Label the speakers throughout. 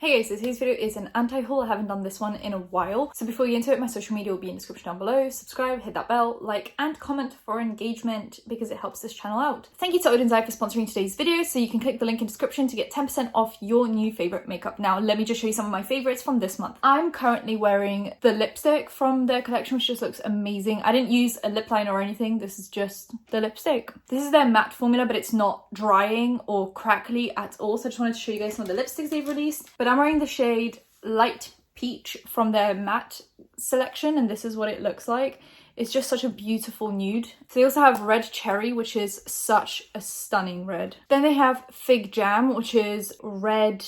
Speaker 1: Hey guys, so today's video is an anti-haul. I haven't done this one in a while. So before we get into it, my social media will be in the description down below. Subscribe, hit that bell, like, and comment for engagement because it helps this channel out. Thank you to Odin's Eye for sponsoring today's video. So you can click the link in the description to get 10% off your new favorite makeup. Now, let me just show you some of my favorites from this month. I'm currently wearing the lipstick from their collection, which just looks amazing. I didn't use a lip liner or anything. This is just the lipstick. This is their matte formula, but it's not drying or crackly at all. So I just wanted to show you guys some of the lipsticks they've released. But I'm wearing the shade Light Peach from their matte selection, and this is what it looks like. It's just such a beautiful nude. So they also have Red Cherry, which is such a stunning red. Then they have Fig Jam, which is red,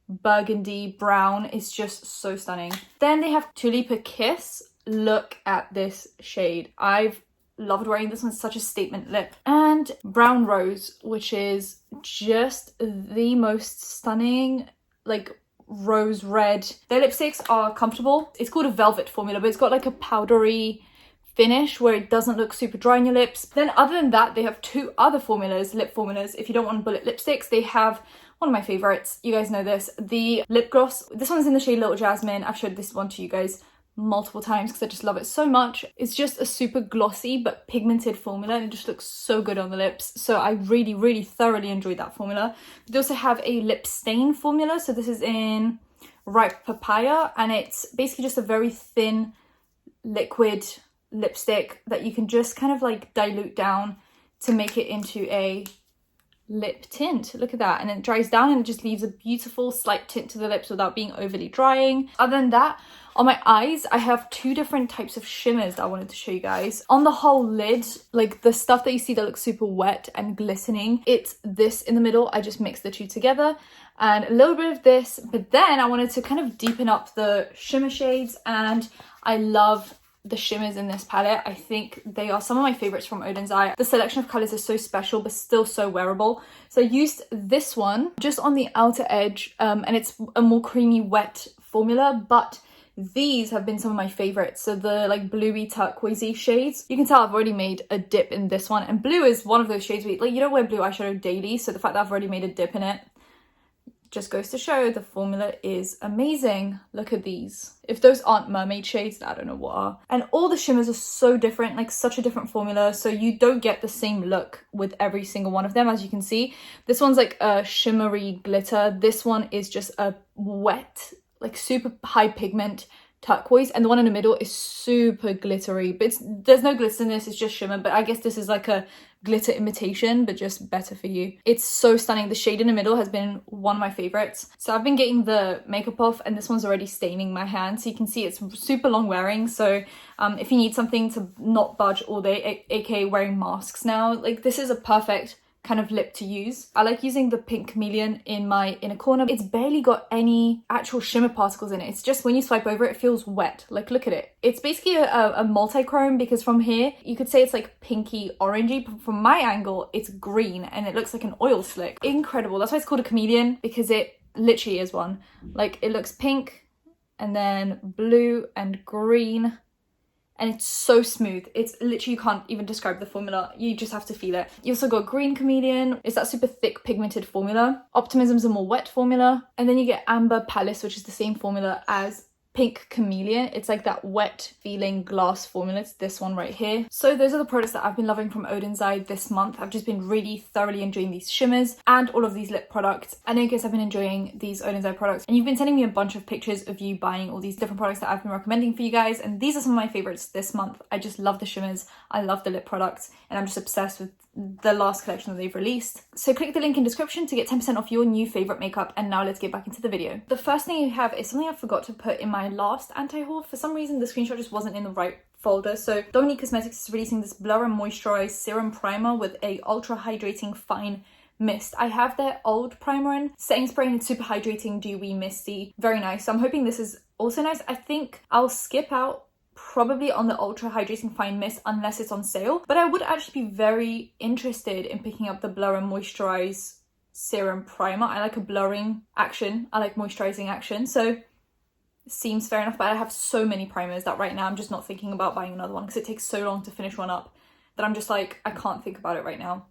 Speaker 1: burgundy, brown. It's just so stunning. Then they have Tulipa Kiss. Look at this shade. I've loved wearing this one. It's such a statement lip. And Brown Rose, which is just the most stunning, like, rose red. Their lipsticks are comfortable. It's called a velvet formula, but it's got like a powdery finish where it doesn't look super dry on your lips. Then other than that, they have two other formulas, lip formulas. If you don't want bullet lipsticks, they have one of my favorites. You guys know this, the lip gloss. This one's in the shade Little Jasmine. I've showed this one to you guys multiple times because I just love it so much. It's just a super glossy but pigmented formula, and it just looks so good on the lips. So I really thoroughly enjoyed that formula. They also have a lip stain formula. So this is in Ripe Papaya, and it's basically just a very thin liquid lipstick that you can just kind of like dilute down to make it into a lip tint. Look at that. And it dries down and it just leaves a beautiful slight tint to the lips without being overly drying. Other than that, on my eyes, I have two different types of shimmers that I wanted to show you guys. On the whole lid, like the stuff that you see that looks super wet and glistening, it's this in the middle. I just mixed the two together and a little bit of this. But then I wanted to kind of deepen up the shimmer shades, and I love the shimmers in this palette. I think they are some of my favorites from Odin's Eye. The selection of colors is so special but still so wearable. So I used this one just on the outer edge, and it's a more creamy wet formula, but these have been some of my favorites. So the like bluey turquoisey shades, you can tell I've already made a dip in this one, and blue is one of those shades where like you don't wear blue eyeshadow daily, so the fact that I've already made a dip in it just goes to show the formula is amazing. Look at these. If those aren't mermaid shades, I don't know what are. And all the shimmers are so different, like such a different formula, so you don't get the same look with every single one of them. As you can see, this one's like a shimmery glitter. This one is just a wet, like super high pigment turquoise, and the one in the middle is super glittery, but there's no glitter in this, it's just shimmer. But I guess this is like a glitter imitation, but just better for you. It's so stunning. The shade in the middle has been one of my favorites. So I've been getting the makeup off, and this one's already staining my hand, so you can see it's super long wearing. So if you need something to not budge all day, aka wearing masks now, like this is a perfect kind of lip to use. I like using the Pink Chameleon in my inner corner. It's barely got any actual shimmer particles in it. It's just when you swipe over it, it feels wet. Like, look at it. It's basically a multi-chrome, because from here, you could say it's like pinky orangey, but from my angle, it's green and it looks like an oil slick. Incredible. That's why it's called a chameleon, because it literally is one. Like, it looks pink and then blue and green, and it's so smooth. It's literally, you can't even describe the formula. You just have to feel it. You also got Green Chameleon. It's that super thick pigmented formula. Optimism's a more wet formula. And then you get Amber Palace, which is the same formula as Pink Chameleon. It's like that wet feeling glass formula. It's this one right here. So those are the products that I've been loving from Odin's Eye this month. I've just been really thoroughly enjoying these shimmers and all of these lip products. I know you guys have been enjoying these Odin's Eye products, and you've been sending me a bunch of pictures of you buying all these different products that I've been recommending for you guys, and these are some of my favorites this month. I just love the shimmers, I love the lip products, and I'm just obsessed with the last collection that they've released. So click the link in description to get 10% off your new favorite makeup. And now let's get back into the video. The first thing you have is something I forgot to put in my last anti-haul. For some reason the screenshot just wasn't in the right folder. So Dominique Cosmetics is releasing this Blur and Moisturize Serum Primer with a ultra hydrating fine mist. I have their old primer in, setting spray, and it's super hydrating, dewy, misty, very nice. So I'm hoping this is also nice. I think I'll skip out probably on the ultra hydrating fine mist unless it's on sale, but I would actually be very interested in picking up the Blur and Moisturize Serum Primer. I like a blurring action, I like moisturizing action, so seems fair enough. But I have so many primers that right now I'm just not thinking about buying another one, because it takes so long to finish one up that I'm just like, I can't think about it right now.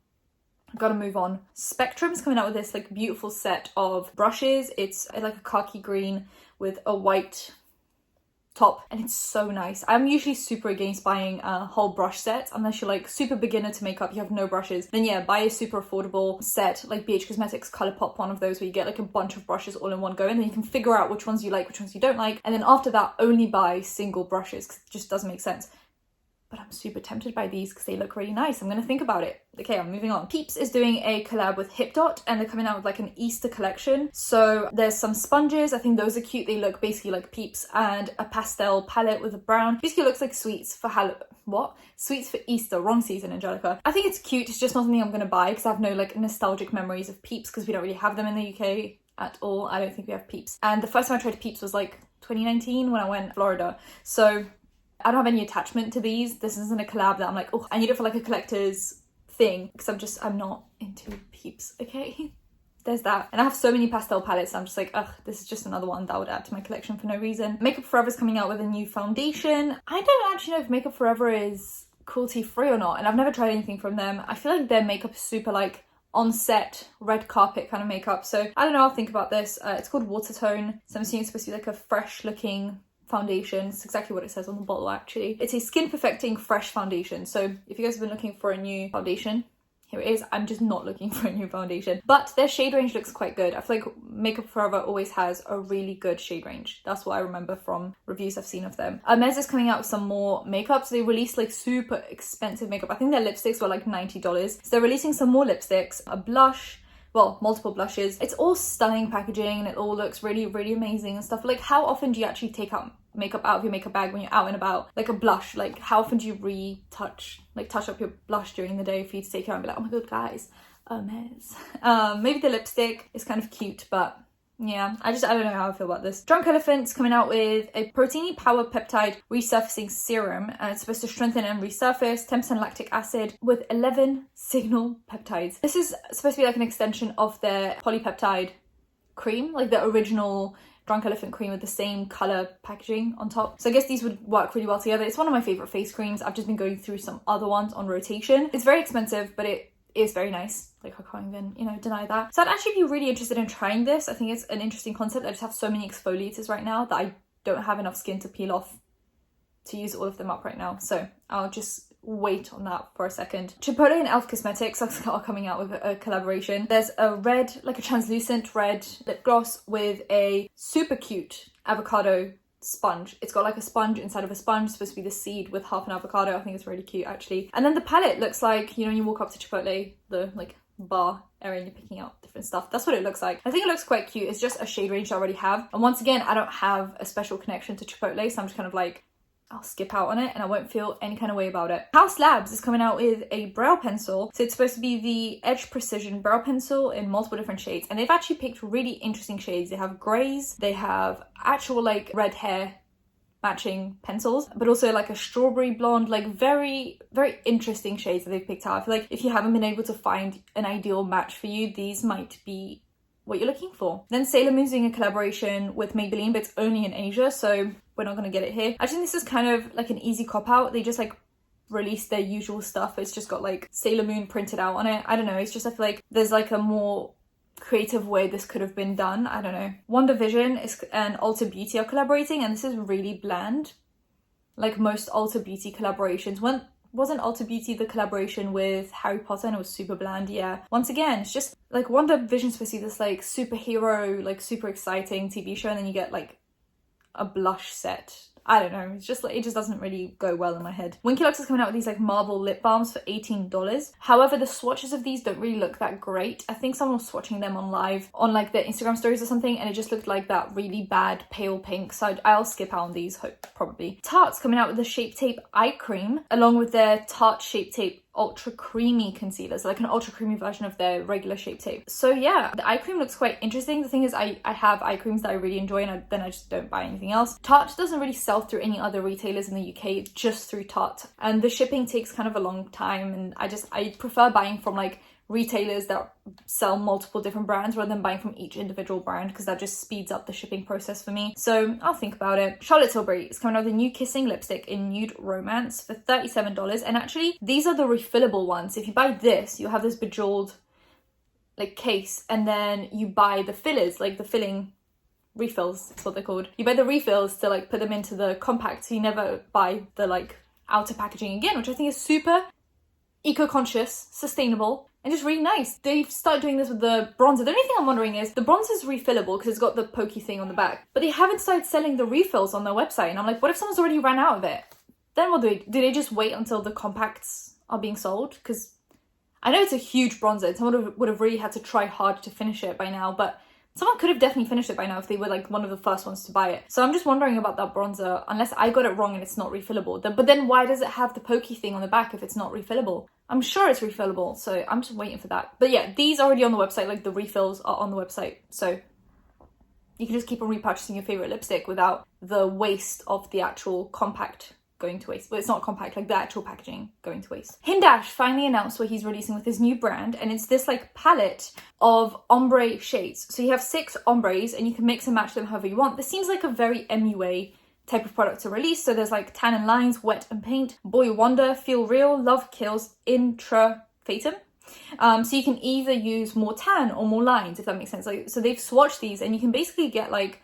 Speaker 1: I've got to move on. Spectrum's coming out with this like beautiful set of brushes. It's like a khaki green with a white top, and it's so nice. I'm usually super against buying a whole brush set unless you're like super beginner to makeup, you have no brushes. Then yeah, buy a super affordable set like BH Cosmetics Colourpop, one of those where you get like a bunch of brushes all in one go, and then you can figure out which ones you like, which ones you don't like, and then after that only buy single brushes because it just doesn't make sense. But I'm super tempted by these because they look really nice. I'm gonna think about it. Okay, I'm moving on. Peeps is doing a collab with Hip Dot, and they're coming out with like an Easter collection. So there's some sponges. I think those are cute. They look basically like Peeps, and a pastel palette with a brown. Basically looks like sweets for Sweets for Easter. Wrong season, Angelika. I think it's cute. It's just not something I'm gonna buy because I have no like nostalgic memories of Peeps because we don't really have them in the UK at all. I don't think we have Peeps. And the first time I tried Peeps was like 2019 when I went to Florida. So I don't have any attachment to these. This isn't a collab that I'm like, oh, I need it for like a collector's thing, because I'm not into Peeps, okay? There's that. And I have so many pastel palettes, I'm just like, ugh, this is just another one that I would add to my collection for no reason. Makeup Forever is coming out with a new foundation. I don't actually know if Makeup Forever is cruelty free or not, and I've never tried anything from them. I feel like their makeup is super like on set, red carpet kind of makeup. So I don't know, I'll think about this. It's called Watertone. So I'm assuming it's supposed to be like a fresh looking foundation. It's exactly what it says on the bottle actually. It's a skin perfecting fresh foundation. So if you guys have been looking for a new foundation, here it is. I'm just not looking for a new foundation, but their shade range looks quite good. I feel like Makeup Forever always has a really good shade range. That's what I remember from reviews I've seen of them. Hermes is coming out with some more makeup. So they released like super expensive makeup. I think their lipsticks were like $90. So they're releasing some more lipsticks, a blush, well, multiple blushes. It's all stunning packaging and it all looks really, really amazing and stuff. Like, how often do you actually take out makeup out of your makeup bag when you're out and about? Like a blush, like how often do you touch up your blush during the day for you to take it out and be like, oh my god, guys, Hermes. Maybe the lipstick is kind of cute, but yeah, I don't know how I feel about this. Drunk Elephant's coming out with a Proteini Power Peptide Resurfacing Serum, and it's supposed to strengthen and resurface 10% lactic acid with 11 signal peptides. This is supposed to be like an extension of their polypeptide cream, like the original Drunk Elephant cream with the same colour packaging on top. So I guess these would work really well together. It's one of my favourite face creams. I've just been going through some other ones on rotation. It's very expensive, but it is very nice. Like, I can't even, deny that. So I'd actually be really interested in trying this. I think it's an interesting concept. I just have so many exfoliators right now that I don't have enough skin to peel off to use all of them up right now. So I'll just wait on that for a second. Chipotle and Elf Cosmetics are coming out with a collaboration. There's a red, like a translucent red lip gloss with a super cute avocado sponge. It's got like a sponge inside of a sponge, it's supposed to be the seed with half an avocado. I think it's really cute actually. And then the palette looks like, when you walk up to Chipotle, the like bar area and you're picking out different stuff. That's what it looks like. I think it looks quite cute. It's just a shade range I already have. And once again, I don't have a special connection to Chipotle, so I'm just kind of like, I'll skip out on it and I won't feel any kind of way about it. House Labs is coming out with a brow pencil. So it's supposed to be the Edge Precision brow pencil in multiple different shades. And they've actually picked really interesting shades. They have grays, they have actual like red hair matching pencils, but also like a strawberry blonde, like very, very interesting shades that they've picked out. I feel like if you haven't been able to find an ideal match for you, these might be what you're looking for. Then Sailor Moon's doing a collaboration with Maybelline, but it's only in Asia, so we're not gonna get it here. I think this is kind of like an easy cop out. They just like released their usual stuff. It's just got like Sailor Moon printed out on it. I don't know, it's just, I feel like there's like a more creative way this could have been done. I don't know. Wonder Vision and Ulta Beauty are collaborating, and this is really bland. Like most Ulta Beauty collaborations. Wasn't Ulta Beauty the collaboration with Harry Potter and it was super bland? Yeah. Once again, it's just like Wonder Vision's supposed to be this like superhero, like super exciting TV show, and then you get like a blush set. I don't know, it's just like, it just doesn't really go well in my head. Winky Lux is coming out with these like marble lip balms for $18. However, the swatches of these don't really look that great. I think someone was swatching them on live on like their Instagram stories or something, and it just looked like that really bad pale pink. So I'll skip out on these, probably. Tarte's coming out with the Shape Tape Eye Cream along with their Tarte Shape Tape ultra creamy concealers, like an ultra creamy version of their regular Shape Tape. So yeah, the eye cream looks quite interesting. The thing is, I have eye creams that I really enjoy, and then I just don't buy anything else. Tarte doesn't really sell through any other retailers in the UK, just through Tarte, and the shipping takes kind of a long time, and I prefer buying from like retailers that sell multiple different brands rather than buying from each individual brand, because that just speeds up the shipping process for me. So I'll think about it. Charlotte Tilbury is coming out with a new kissing lipstick in Nude Romance for $37. And actually, these are the refillable ones. If you buy this, you'll have this bejeweled like case, and then you buy the fillers, like the filling refills, that's what they're called. You buy the refills to like put them into the compact, so you never buy the like outer packaging again, which I think is super eco-conscious, sustainable, and just really nice. They've started doing this with the bronzer. The only thing I'm wondering is the bronzer is refillable because it's got the pokey thing on the back, but they haven't started selling the refills on their website, and I'm like, what if someone's already ran out of it? Then what do they just wait until the compacts are being sold? Because I know it's a huge bronzer. Someone would have really had to try hard to finish it by now, but someone could have definitely finished it by now if they were like one of the first ones to buy it. So I'm just wondering about that bronzer, unless I got it wrong and it's not refillable. But then why does it have the pokey thing on the back if it's not refillable? I'm sure it's refillable, so I'm just waiting for that. But yeah, these are already on the website, like the refills are on the website. So you can just keep on repurchasing your favorite lipstick without the waste of the actual compact going to waste. Well, it's not compact, like the actual packaging going to waste. Hindash finally announced what he's releasing with his new brand, and it's this like palette of ombre shades. So you have 6 ombres and you can mix and match them however you want. This seems like a very MUA type of product to release. So there's like Tan and Lines, Wet and Paint, Boy Wonder, Feel Real, Love Kills, Intra Fatum. So you can either use more tan or more lines, if that makes sense. Like, so they've swatched these and you can basically get like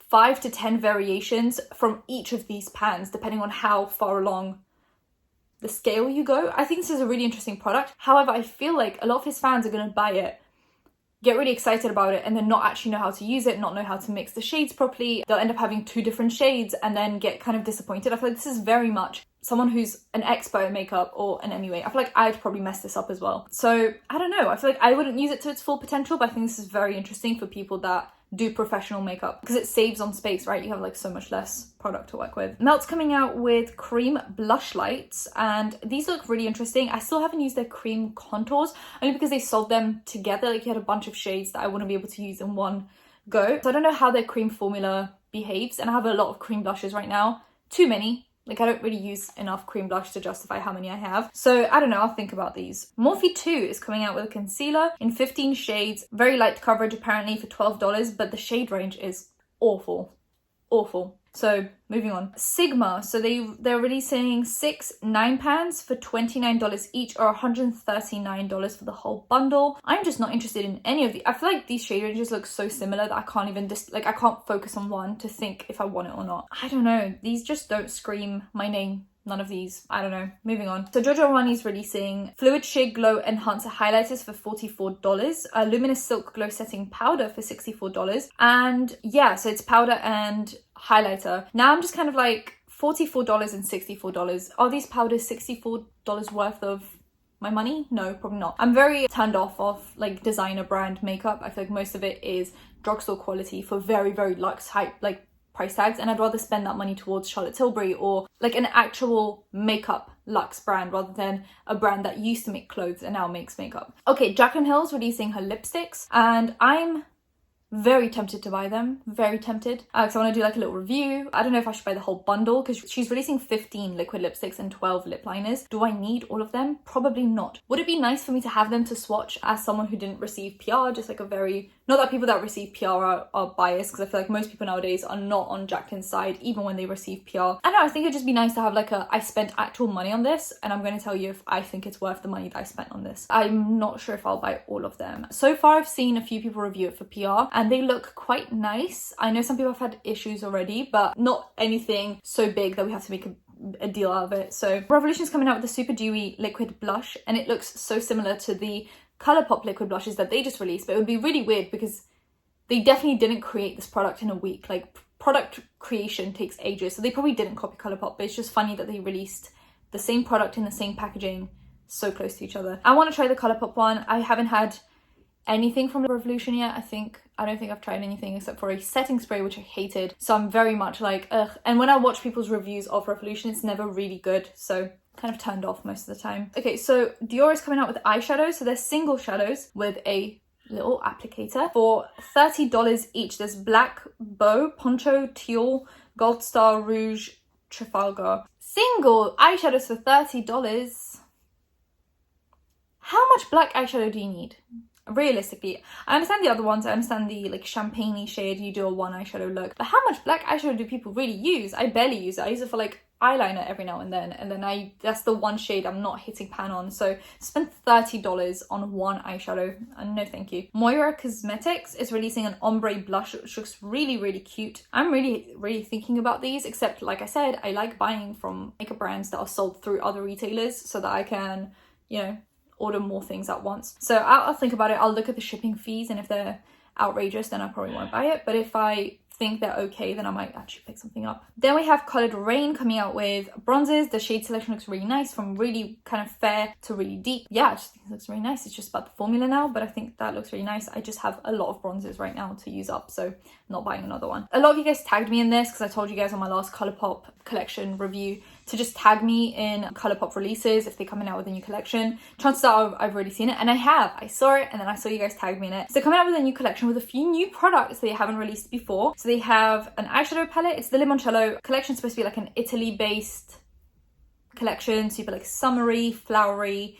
Speaker 1: 5 to 10 variations from each of these pans, depending on how far along the scale you go. I think this is a really interesting product. However, I feel like a lot of his fans are going to buy it, get really excited about it, and then not actually know how to use it, not know how to mix the shades properly. They'll end up having 2 different shades and then get kind of disappointed. I feel like this is very much someone who's an expert in makeup or an MUA. I feel like I'd probably mess this up as well. So I don't know. I feel like I wouldn't use it to its full potential, but I think this is very interesting for people that do professional makeup because it saves on space, right? You have like so much less product to work with. Melt's coming out with cream blush lights, and these look really interesting. I still haven't used their cream contours, only because they sold them together. Like, you had a bunch of shades that I wouldn't be able to use in one go. So I don't know how their cream formula behaves, and I have a lot of cream blushes right now. Too many. Like, I don't really use enough cream blush to justify how many I have. So I don't know, I'll think about these. Morphe 2 is coming out with a concealer in 15 shades. Very light coverage apparently for $12, but the shade range is awful. Awful. So moving on. Sigma, so they're releasing 6 9 pans for $29 each, or $139 for the whole bundle. I'm just not interested in any of the. I feel like these shade ranges look so similar that I can't even I can't focus on one to think if I want it or not. I don't know. These just don't scream my name. None of these. I don't know. Moving on. So Giorgio Armani's releasing Fluid Sheer Glow Enhancer Highlighters for $44. A Luminous Silk Glow Setting Powder for $64. And yeah, so it's powder and highlighter. Now I'm just kind of like $44 and $64. Are these powders $64 worth of my money? No, probably not. I'm very turned off like designer brand makeup. I feel like most of it is drugstore quality for very, very luxe hype, like price tags, and I'd rather spend that money towards Charlotte Tilbury or like an actual makeup luxe brand rather than a brand that used to make clothes and now makes makeup. Okay, Jaclyn Hill's releasing her lipsticks, and I'm very tempted to buy them. Very tempted. Because I want to do like a little review. I don't know if I should buy the whole bundle because she's releasing 15 liquid lipsticks and 12 lip liners. Do I need all of them? Probably not. Would it be nice for me to have them to swatch as someone who didn't receive PR? Just like a very... Not that people that receive PR are biased, because I feel like most people nowadays are not on Jaclyn's side, even when they receive PR. I don't know, I think it'd just be nice to have like I spent actual money on this, and I'm going to tell you if I think it's worth the money that I spent on this. I'm not sure if I'll buy all of them. So far, I've seen a few people review it for PR, and they look quite nice. I know some people have had issues already, but not anything so big that we have to make a deal out of it. So Revolution's coming out with the Super Dewy Liquid Blush, and it looks so similar to the Colourpop liquid blushes that they just released, but it would be really weird because they definitely didn't create this product in a week. Like, product creation takes ages, so they probably didn't copy Colourpop, but it's just funny that they released the same product in the same packaging so close to each other. I want to try the Colourpop one. I haven't had anything from Revolution yet. I don't think I've tried anything except for a setting spray, which I hated, so I'm very much like ugh. And when I watch people's reviews of Revolution, it's never really good, so kind of turned off most of the time. Okay, so Dior is coming out with eyeshadows. So they're single shadows with a little applicator for $30 each. There's Black Bow, Poncho, Teal, Gold Star, Rouge, Trafalgar. Single eyeshadows for $30. How much black eyeshadow do you need? Realistically, I understand the other ones. I understand the like champagne-y shade, you do a one eyeshadow look. But how much black eyeshadow do people really use? I barely use it. I use it for like eyeliner every now and then that's the one shade I'm not hitting pan on. So spend $30 on one eyeshadow, and no thank you. Moira Cosmetics is releasing an ombre blush which looks really, really cute. I'm really thinking about these, except like I said, I like buying from makeup brands that are sold through other retailers so that I can, you know, order more things at once. So I'll think about it. I'll look at the shipping fees, and if they're outrageous, then I probably won't buy it. But if I think they're okay, then I might actually pick something up. Then we have Coloured Rain coming out with bronzes. The shade selection looks really nice, from really kind of fair to really deep. Yeah, I just think it looks really nice. It's just about the formula now, but I think that looks really nice. I just have a lot of bronzes right now to use up, so I'm not buying another one. A lot of you guys tagged me in this because I told you guys on my last Colourpop collection review to just tag me in Colourpop releases if they're coming out with a new collection. Chances are I've already seen it, and I have. I saw it, and then I saw you guys tag me in it. So they're coming out with a new collection with a few new products they haven't released before. So they have an eyeshadow palette. It's the Limoncello collection. It's supposed to be like an Italy-based collection, super like summery, flowery,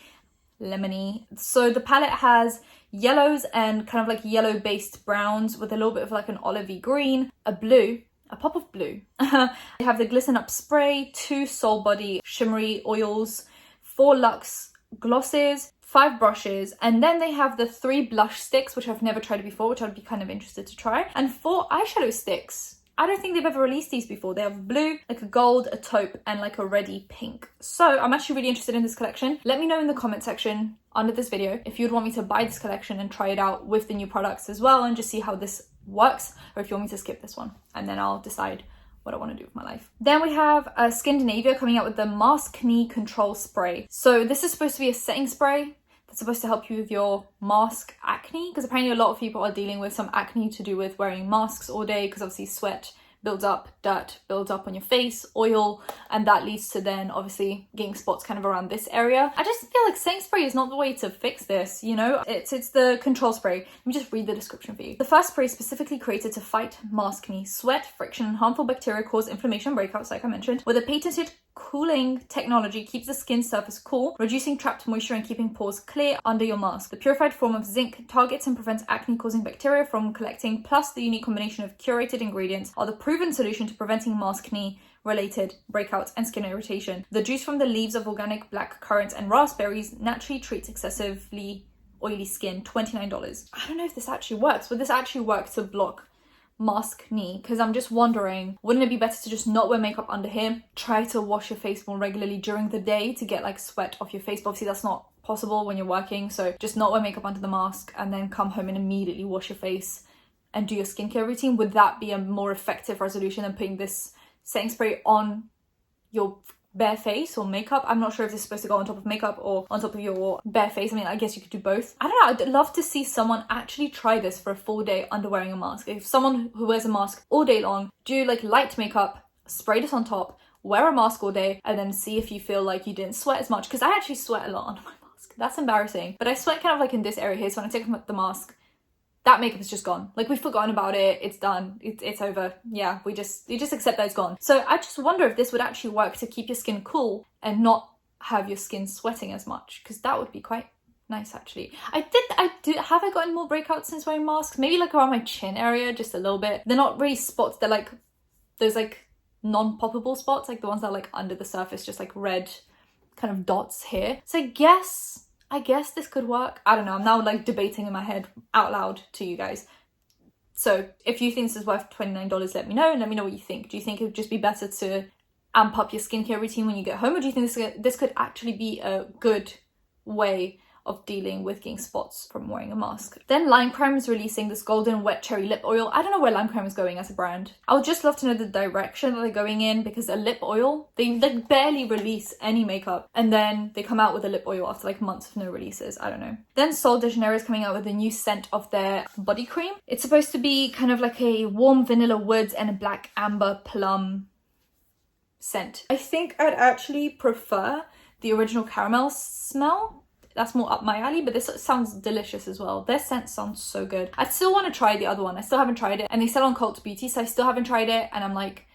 Speaker 1: lemony. So the palette has yellows and kind of like yellow-based browns with a little bit of like an olivey green, a blue, a pop of blue. They have the Glisten Up Spray, 2 Soul Body shimmery oils, 4 Luxe glosses, 5 brushes, and then they have the 3 blush sticks, which I've never tried before, which I'd be kind of interested to try, and 4 eyeshadow sticks. I don't think they've ever released these before. They have blue, like a gold, a taupe, and like a reddy pink. So I'm actually really interested in this collection. Let me know in the comment section under this video if you'd want me to buy this collection and try it out with the new products as well, and just see how this works, or if you want me to skip this one, and then I'll decide what I want to do with my life. Then we have Scandinavia coming out with the Mask Knee Control Spray. So this is supposed to be a setting spray that's supposed to help you with your mask acne, because apparently a lot of people are dealing with some acne to do with wearing masks all day, because obviously sweat builds up, dirt builds up on your face, oil, and that leads to then obviously getting spots kind of around this area. I just feel like setting spray is not the way to fix this, you know? It's the control spray. Let me just read the description for you. The first spray is specifically created to fight maskne, sweat, friction, and harmful bacteria cause inflammation breakouts, like I mentioned, with a patented cooling technology keeps the skin surface cool, reducing trapped moisture and keeping pores clear under your mask. The purified form of zinc targets and prevents acne-causing bacteria from collecting, plus the unique combination of curated ingredients are the proven solution to preventing maskne related breakouts and skin irritation. The juice from the leaves of organic black currants and raspberries naturally treats excessively oily skin. $29. I don't know if this actually works. Would this actually work to block maskne? Because I'm just wondering, wouldn't it be better to just not wear makeup under here, try to wash your face more regularly during the day to get like sweat off your face? But obviously that's not possible when you're working, so just not wear makeup under the mask and then come home and immediately wash your face and do your skincare routine. Would that be a more effective resolution than putting this setting spray on your bare face or makeup? I'm not sure if this is supposed to go on top of makeup or on top of your bare face. I mean, I guess you could do both. I don't know. I'd love to see someone actually try this for a full day under wearing a mask. If someone who wears a mask all day long, do like light makeup, spray this on top, wear a mask all day, and then see if you feel like you didn't sweat as much. Because I actually sweat a lot under my mask. That's embarrassing. But I sweat kind of like in this area here. So when I take off the mask, that makeup is just gone. Like, we've forgotten about it. It's done. It's over. Yeah, you just accept that it's gone. So I just wonder if this would actually work to keep your skin cool and not have your skin sweating as much, because that would be quite nice actually. Have I gotten more breakouts since wearing masks? Maybe like around my chin area, just a little bit. They're not really spots. They're like those like non-poppable spots, like the ones that are like under the surface, just like red kind of dots here. So I guess this could work. I don't know. I'm now like debating in my head out loud to you guys. So if you think this is worth $29, let me know, and let me know what you think. Do you think it would just be better to amp up your skincare routine when you get home, or do you think this could actually be a good way of dealing with getting spots from wearing a mask? Then Lime Crime is releasing this golden wet cherry lip oil. I don't know where Lime Crime is going as a brand. I would just love to know the direction that they're going in, because a lip oil, they like barely release any makeup and then they come out with a lip oil after like months of no releases. I don't know. Then Sol de Janeiro is coming out with a new scent of their body cream. It's supposed to be kind of like a warm vanilla woods and a black amber plum scent. I think I'd actually prefer the original caramel smell. That's more up my alley, but this sounds delicious as well. Their scent sounds so good. I still want to try the other one. I still haven't tried it, and they sell on Cult Beauty, so I still haven't tried it, and I'm like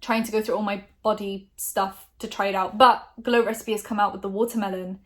Speaker 1: trying to go through all my body stuff to try it out. But Glow Recipe has come out with the watermelon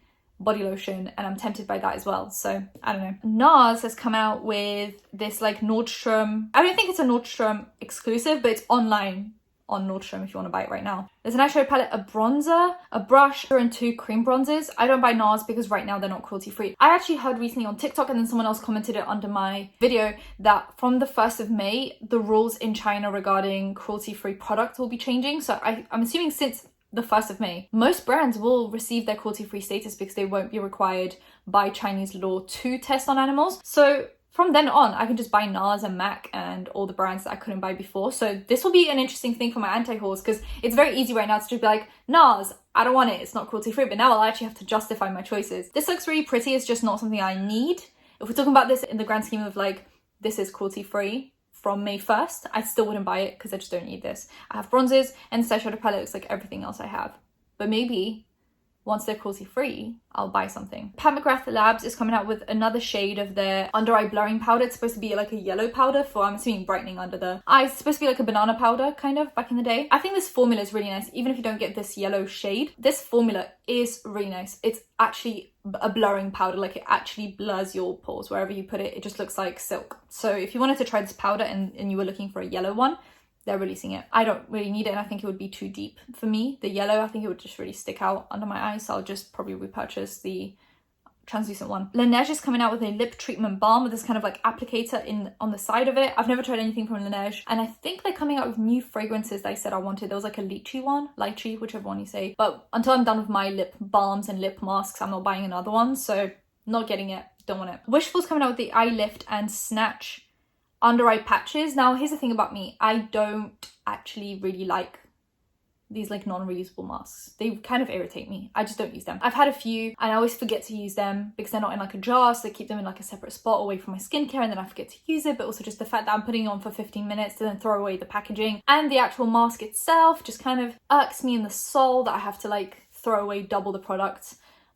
Speaker 1: body lotion, and I'm tempted by that as well. So I don't know. NARS has come out with this like Nordstrom, I don't think it's a Nordstrom exclusive, but it's online on Nordstrom if you want to buy it right now. There's an eyeshadow palette, a bronzer, a brush, and 2 cream bronzers. I don't buy NARS because right now they're not cruelty free. I actually heard recently on TikTok, and then someone else commented it under my video, that from the 1st of May, the rules in China regarding cruelty free products will be changing. So I'm assuming since the 1st of May, most brands will receive their cruelty free status because they won't be required by Chinese law to test on animals. So from then on, I can just buy NARS and MAC and all the brands that I couldn't buy before. So this will be an interesting thing for my anti-hauls, because it's very easy right now to just be like, NARS, I don't want it, it's not cruelty free. But now I'll actually have to justify my choices. This looks really pretty, it's just not something I need. If we're talking about this in the grand scheme of like, this is cruelty free from May 1st, I still wouldn't buy it because I just don't need this. I have bronzers, and this eyeshadow palette looks like everything else I have. But maybe once they're cruelty free, I'll buy something. Pat McGrath Labs is coming out with another shade of their under eye blurring powder. It's supposed to be like a yellow powder for, I'm assuming, brightening under the eyes. It's supposed to be like a banana powder, kind of, back in the day. I think this formula is really nice, even if you don't get this yellow shade. This formula is really nice. It's actually a blurring powder, like it actually blurs your pores wherever you put it. It just looks like silk. So if you wanted to try this powder and you were looking for a yellow one, they're releasing it. I don't really need it, and I think it would be too deep for me. The yellow, I think it would just really stick out under my eyes, so I'll just probably repurchase the translucent one. Laneige is coming out with a lip treatment balm with this kind of like applicator on the side of it. I've never tried anything from Laneige, and I think they're coming out with new fragrances that I said I wanted. There was like a lychee, whichever one you say. But until I'm done with my lip balms and lip masks, I'm not buying another one, so not getting it, don't want it. Wishful's coming out with the eye lift and snatch under eye patches. Now here's the thing about me, I don't actually really like these like non-reusable masks. They kind of irritate me. I just don't use them. I've had a few and I always forget to use them because they're not in like a jar, so they keep them in like a separate spot away from my skincare, and then I forget to use it. But also just the fact that I'm putting it on for 15 minutes to then throw away the packaging, and the actual mask itself just kind of irks me in the soul that I have to like throw away double the product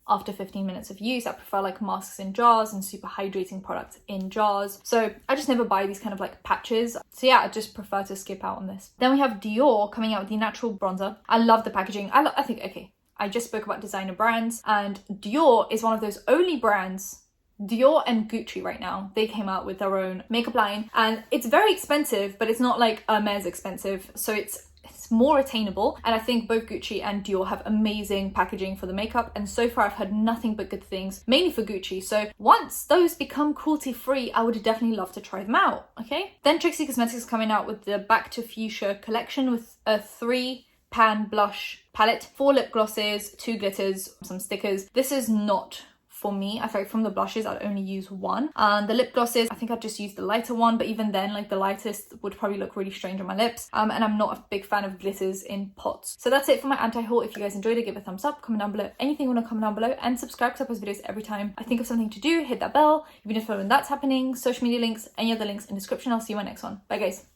Speaker 1: after 15 minutes of use. I prefer like masks in jars and super hydrating products in jars. So I just never buy these kind of like patches. So yeah, I just prefer to skip out on this. Then we have Dior coming out with the natural bronzer. I love the packaging. I think, okay, I just spoke about designer brands, and Dior is one of those only brands, Dior and Gucci right now, they came out with their own makeup line, and it's very expensive, but it's not like Hermes expensive. So it's more attainable, and I think both Gucci and Dior have amazing packaging for the makeup, and so far I've heard nothing but good things, mainly for Gucci. So once those become cruelty free, I would definitely love to try them out. Okay, then Trixie Cosmetics is coming out with the Back to Fuchsia collection with a 3-pan blush palette, 4 lip glosses, 2 glitters, some stickers. This is not for me. I think from the blushes I'd only use one, and the lip glosses I think I'd just use the lighter one, but even then like the lightest would probably look really strange on my lips, and I'm not a big fan of glitters in pots. So that's it for my anti-haul. If you guys enjoyed it, give it a thumbs up, comment down below anything you want to comment down below, and subscribe because I post videos every time I think of something to do. Hit that bell if you need to know when that's happening. Social media links, any other links in the description. I'll see you in my next one. Bye guys.